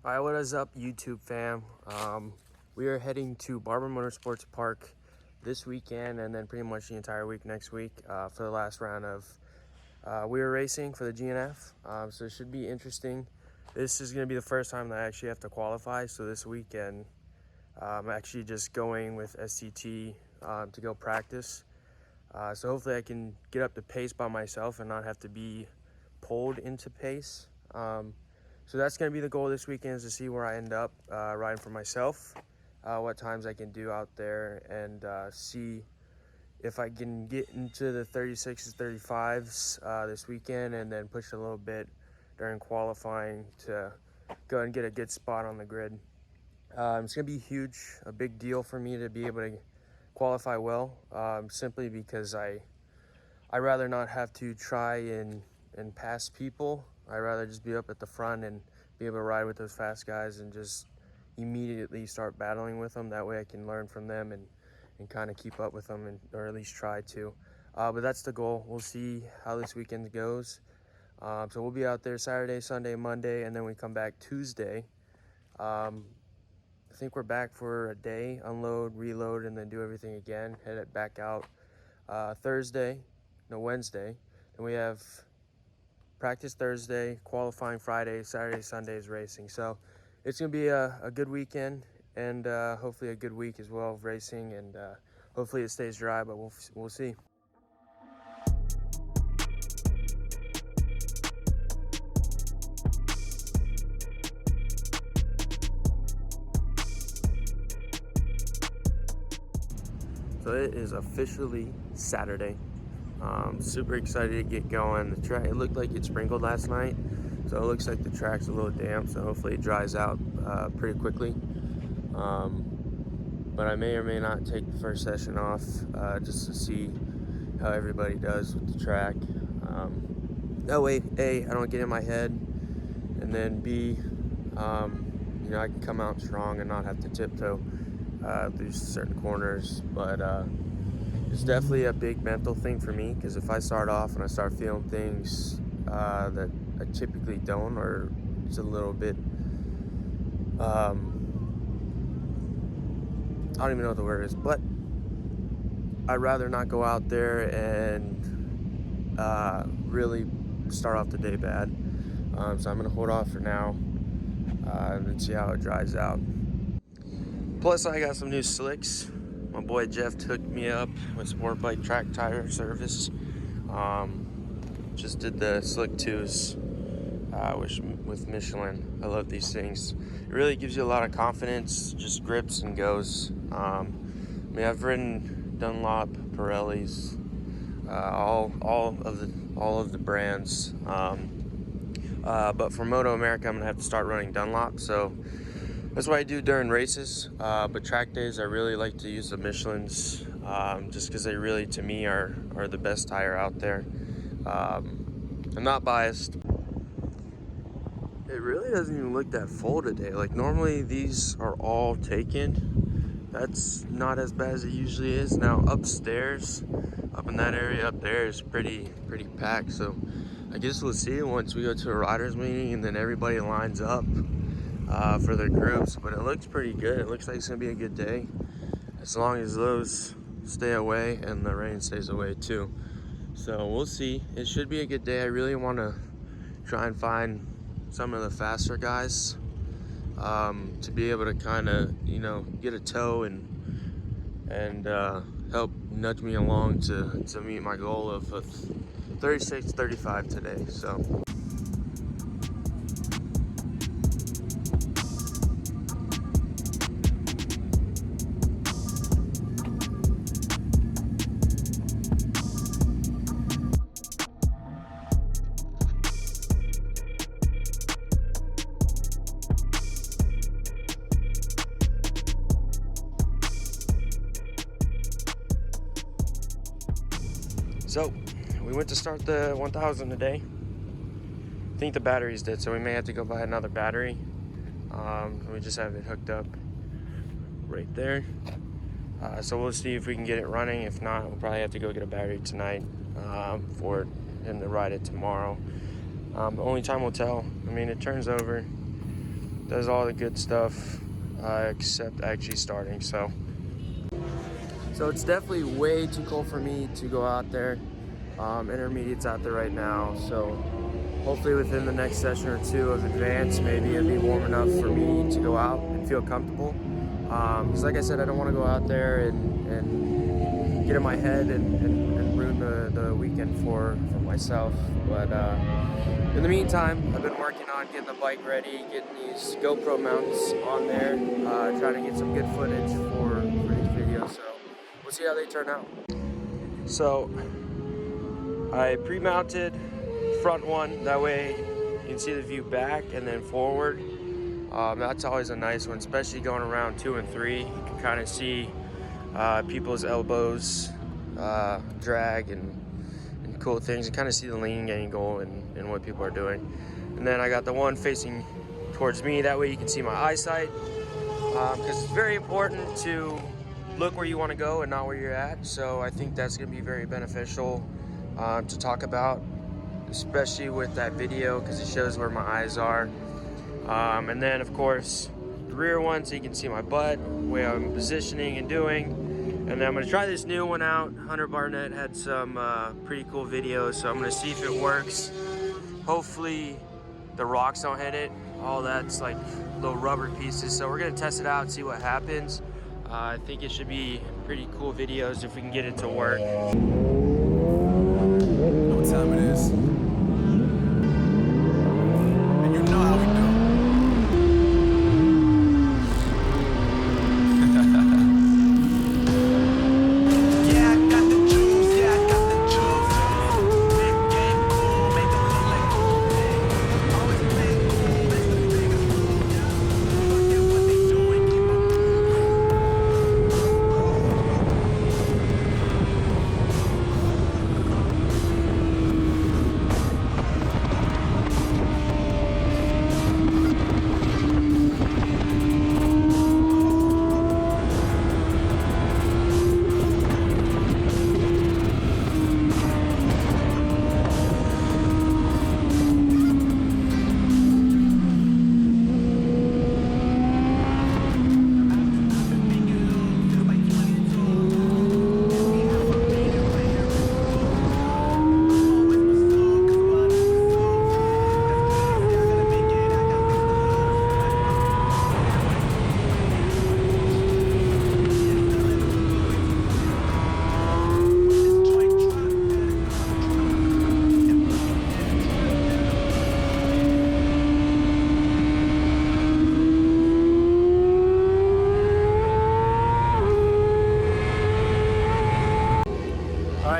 Alright, what is up, YouTube fam? We are heading to Barber Motorsports Park this weekend and then pretty much the entire week next week for the last round of Wera Racing for the GNF. So it should be interesting. This is going to be the first time that I actually have to qualify. So this weekend, I'm actually just going with SCT to go practice. So hopefully I can get up to pace by myself and not have to be pulled into pace. So that's going to be the goal this weekend, is to see where I end up riding for myself, what times I can do out there, and see if I can get into the 36s, 35s this weekend, and then push a little bit during qualifying to go and get a good spot on the grid. It's going to be huge, a big deal for me to be able to qualify well, simply because I rather not have to try and pass people. I'd rather just be up at the front and be able to ride with those fast guys and just immediately start battling with them. That way I can learn from them and kind of keep up with them, or at least try to. But that's the goal. We'll see how this weekend goes. So we'll be out there Saturday, Sunday, Monday, and then we come back Tuesday. I think we're back for a day, unload, reload, and then do everything again. Head it back out Wednesday. And we have practice Thursday, qualifying Friday, Saturday, Sunday is racing. So it's going to be a good weekend, and hopefully a good week as well of racing, and hopefully it stays dry, but we'll see. So it is officially Saturday. Super excited to get going. The track, it looked like it sprinkled last night, so it looks like the track's a little damp, so hopefully it dries out pretty quickly. But I may or may not take the first session off just to see how everybody does with the track. That way, A, I don't get in my head, and then B, I can come out strong and not have to tiptoe through certain corners. But it's definitely a big mental thing for me, because if I start off and I start feeling things that I typically don't, or it's a little bit, I don't even know what the word is, but I'd rather not go out there and really start off the day bad. So I'm going to hold off for now and then see how it dries out. Plus, I got some new slicks. My boy Jeff hooked me up with Sportbike Track Tire service. Just did the Slick 2s with Michelin. I love these things. It really gives you a lot of confidence, just grips and goes. I've ridden Dunlop, Pirellis, all of the brands. But for Moto America, I'm gonna have to start running Dunlop. So that's what I do during races. But track days, I really like to use the Michelins, just because they really, to me, are the best tire out there. I'm not biased. It really doesn't even look that full today. Like, normally these are all taken. That's not as bad as it usually is. Now upstairs, up in that area up there, is pretty packed. So I guess we'll see once we go to a riders meeting and then everybody lines up for their groups. But it looks pretty good. It looks like it's gonna be a good day, as long as those stay away and the rain stays away too. So we'll see. It should be a good day. I really want to try and find some of the faster guys to be able to kind of, get a tow and help nudge me along to meet my goal of 36, 35 today. So. So, we went to start the 1000 today. I think the battery's dead, so we may have to go buy another battery. We just have it hooked up right there. So we'll see if we can get it running. If not, we'll probably have to go get a battery tonight for him to ride it tomorrow. Only time will tell. I mean, it turns over does all the good stuff except actually starting. So it's definitely way too cold for me to go out there. Intermediate's out there right now, so hopefully within the next session or two of advance, maybe it'll be warm enough for me to go out and feel comfortable. Because like I said, I don't want to go out there and get in my head and ruin the weekend for myself. But in the meantime, I've been working on getting the bike ready, getting these GoPro mounts on there, trying to get some good footage for these videos. So we'll see how they turn out. So I pre-mounted front one, that way you can see the view back and then forward. That's always a nice one, especially going around 2 and 3. You can kind of see people's elbows drag and cool things, and kind of see the leaning angle and what people are doing. And then I got the one facing towards me, that way you can see my eyesight, because it's very important to look where you want to go and not where you're at. So I think that's going to be very beneficial to talk about, especially with that video, because it shows where my eyes are. And then of course the rear one, so you can see my butt, where I'm positioning and doing. And then I'm going to try this new one out. Hunter Barnett had some pretty cool videos, so I'm going to see if it works. Hopefully the rocks don't hit it. All that's like little rubber pieces, so we're going to test it out and see what happens. I think it should be pretty cool videos if we can get it to work. What time it is? And you know how we do. Yeah, I got the juice. Yeah, I got the juice. Big game, cool, make them look like cool things. Always play it cool, that's the biggest rule. Forget what they doing, keep on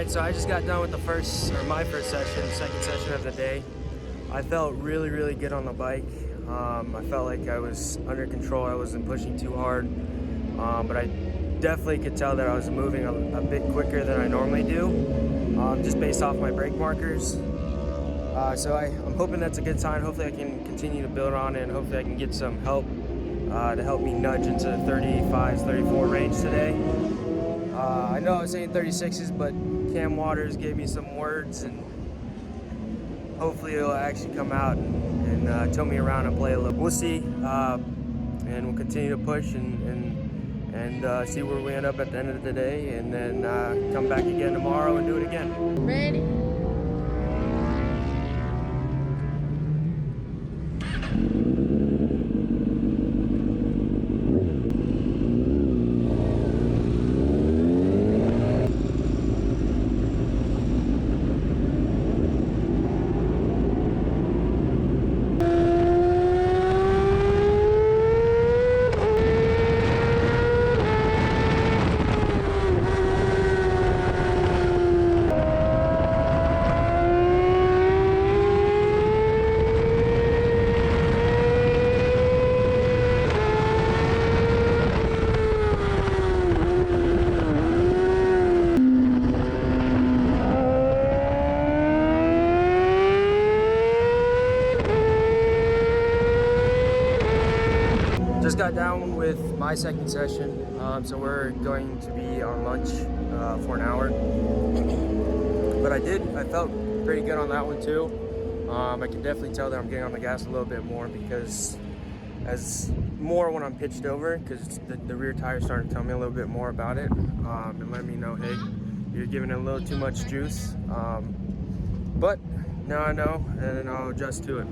So I just got done with my first session, second session of the day. I felt really, really good on the bike. I felt like I was under control. I wasn't pushing too hard, but I definitely could tell that I was moving a bit quicker than I normally do, just based off my brake markers. So I'm hoping that's a good sign. Hopefully I can continue to build on it, and hopefully I can get some help to help me nudge into the 35s, 34 range today. I know I was saying 36s, but Cam Waters gave me some words, and hopefully it'll actually come out and tow me around and play a little. We'll see, and we'll continue to push and see where we end up at the end of the day, and then come back again tomorrow and do it again. Ready? Just got down with my second session, so we're going to be on lunch for an hour. But I felt pretty good on that one too. I can definitely tell that I'm getting on the gas a little bit more because as more when I'm pitched over, because the rear tire is starting to tell me a little bit more about it, and let me know, hey, you're giving it a little too much juice. But now I know, and then I'll adjust to it.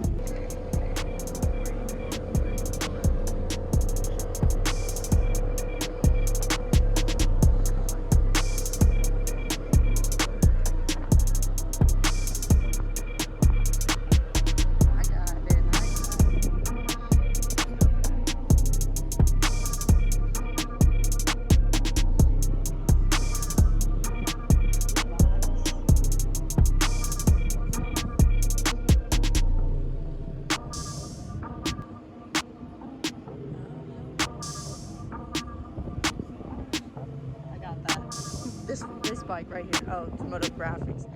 This bike right here. Oh, it's Moto Graphics.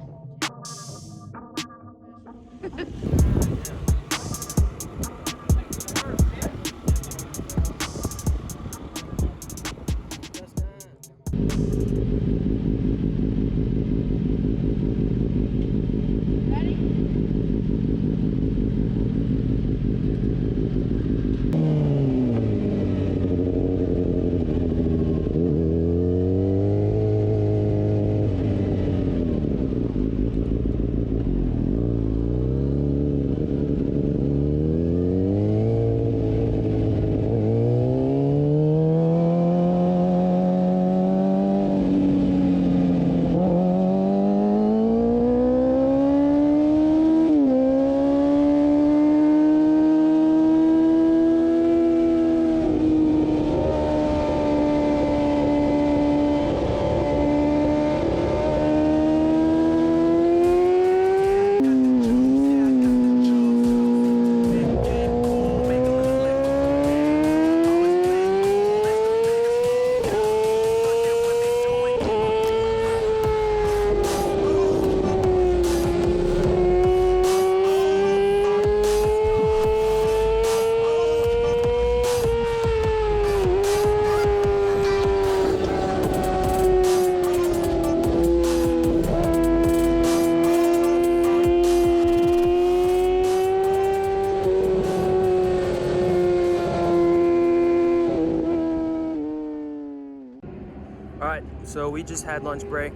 Alright, so we just had lunch break.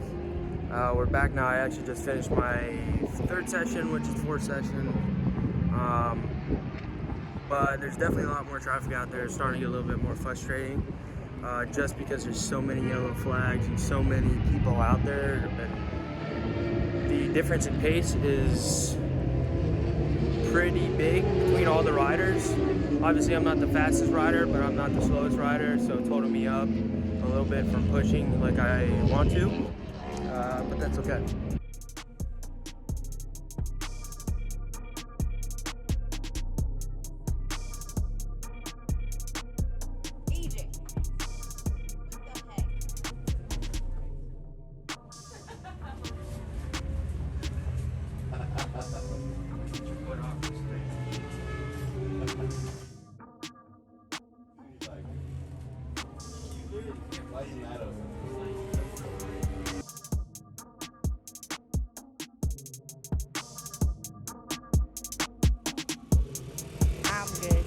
We're back now. I actually just finished my third session, which is fourth session. But there's definitely a lot more traffic out there. It's starting to get a little bit more frustrating. Just because there's so many yellow flags and so many people out there. And the difference in pace is pretty big between all the riders. Obviously, I'm not the fastest rider, but I'm not the slowest rider, so it's holding me up a little bit from pushing like I want to, but that's okay. AJ, I'm good.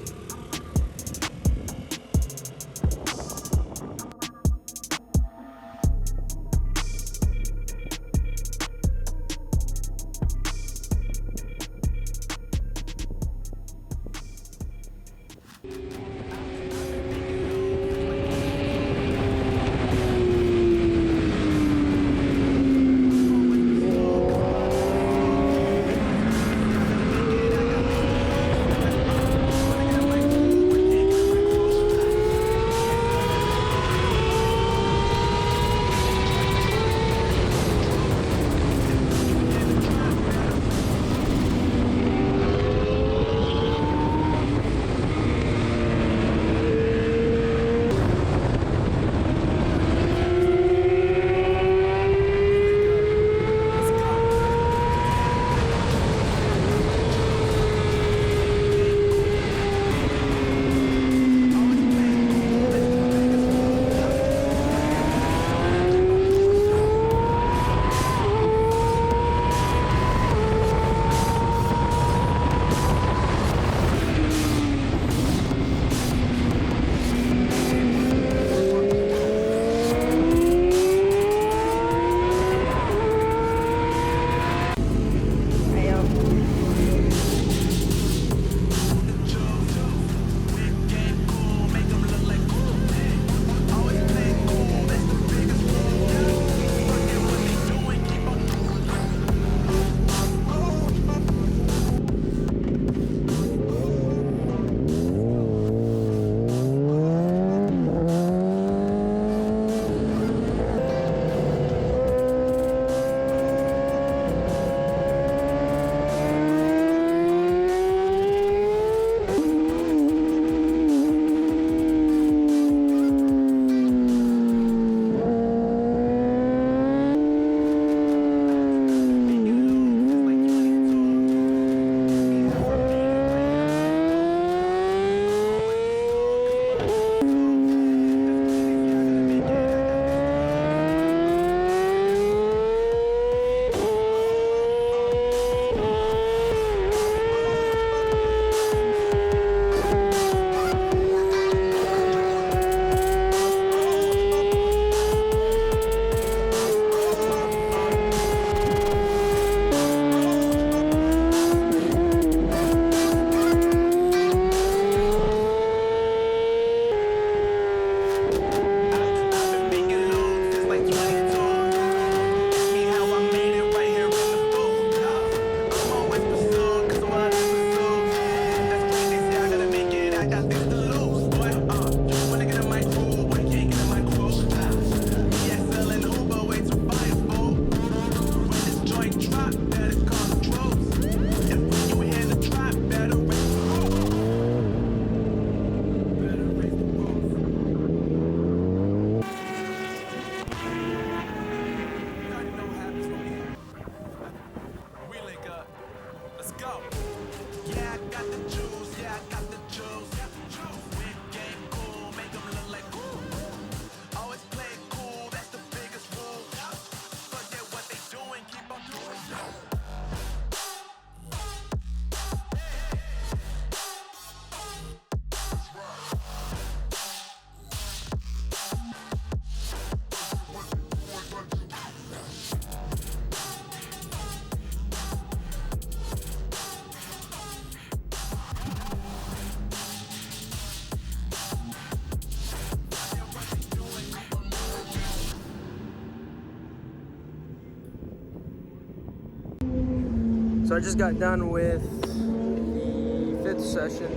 So I just got done with the 5th session.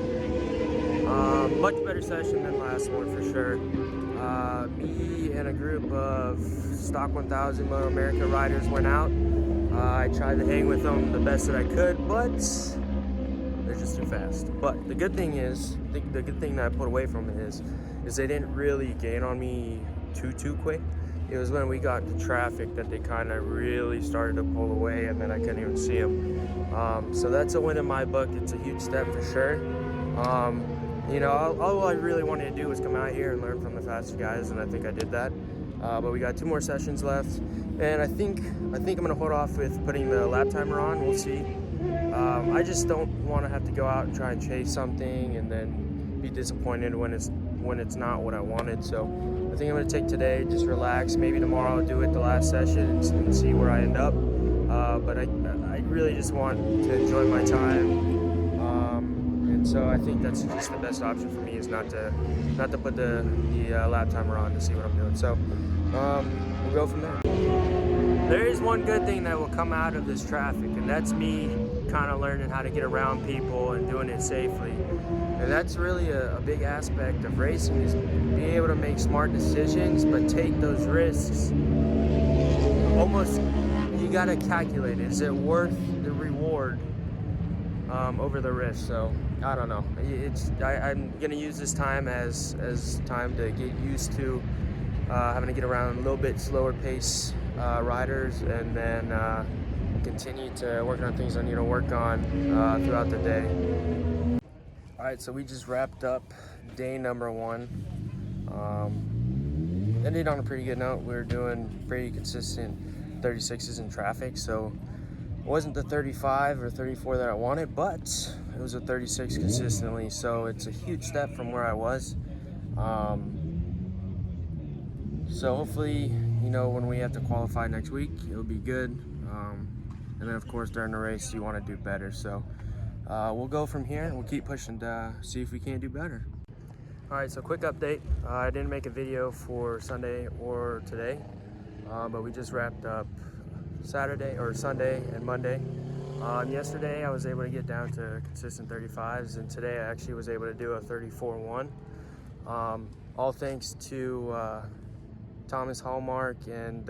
Much better session than last one for sure. Me and a group of stock 1000 Moto America riders went out. I tried to hang with them the best that I could, but they're just too fast. But the good thing is, the good thing that I put away from it is they didn't really gain on me too quick. It was when we got to traffic that they kind of really started to pull away, and then I couldn't even see them. So that's a win in my book. It's a huge step for sure. You know, all I really wanted to do was come out here and learn from the fastest guys, and I think I did that. But we got 2 more sessions left, and I think I'm gonna hold off with putting the lap timer on. We'll see. I just don't want to have to go out and try and chase something and then be disappointed when it's not what I wanted. So I think I'm gonna take today, just relax. Maybe tomorrow I'll do it the last session and see where I end up. But I really just want to enjoy my time. And so I think that's just the best option for me, is not to put the lap timer on to see what I'm doing. So we'll go from there. There is one good thing that will come out of this traffic, and that's me kind of learning how to get around people and doing it safely. And that's really a big aspect of racing, is being able to make smart decisions but take those risks. Almost, you gotta calculate it. Is it worth the reward over the risk? So I don't know. I'm gonna use this time as time to get used to having to get around a little bit slower pace riders, and then continue to work on things I need to work on throughout the day. All right, so we just wrapped up day number 1. Ended on a pretty good note. We were doing pretty consistent 36s in traffic, so it wasn't the 35 or 34 that I wanted, but it was a 36 consistently, so it's a huge step from where I was. So hopefully, you know, when we have to qualify next week, it'll be good. And then of course during the race you want to do better. So we'll go from here and we'll keep pushing to see if we can't do better. All right, so quick update. I didn't make a video for Sunday or today, but we just wrapped up Sunday and Monday. Yesterday I was able to get down to consistent 35s, and today I actually was able to do a 34.1. All thanks to Thomas Hallmark and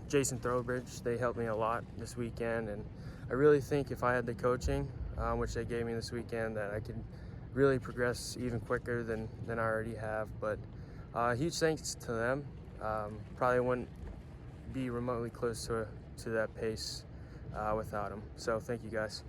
Jason Throwbridge. They helped me a lot this weekend, and I really think if I had the coaching, which they gave me this weekend, that I could really progress even quicker than I already have. But huge thanks to them. Probably wouldn't be remotely close to that pace without them. So thank you guys.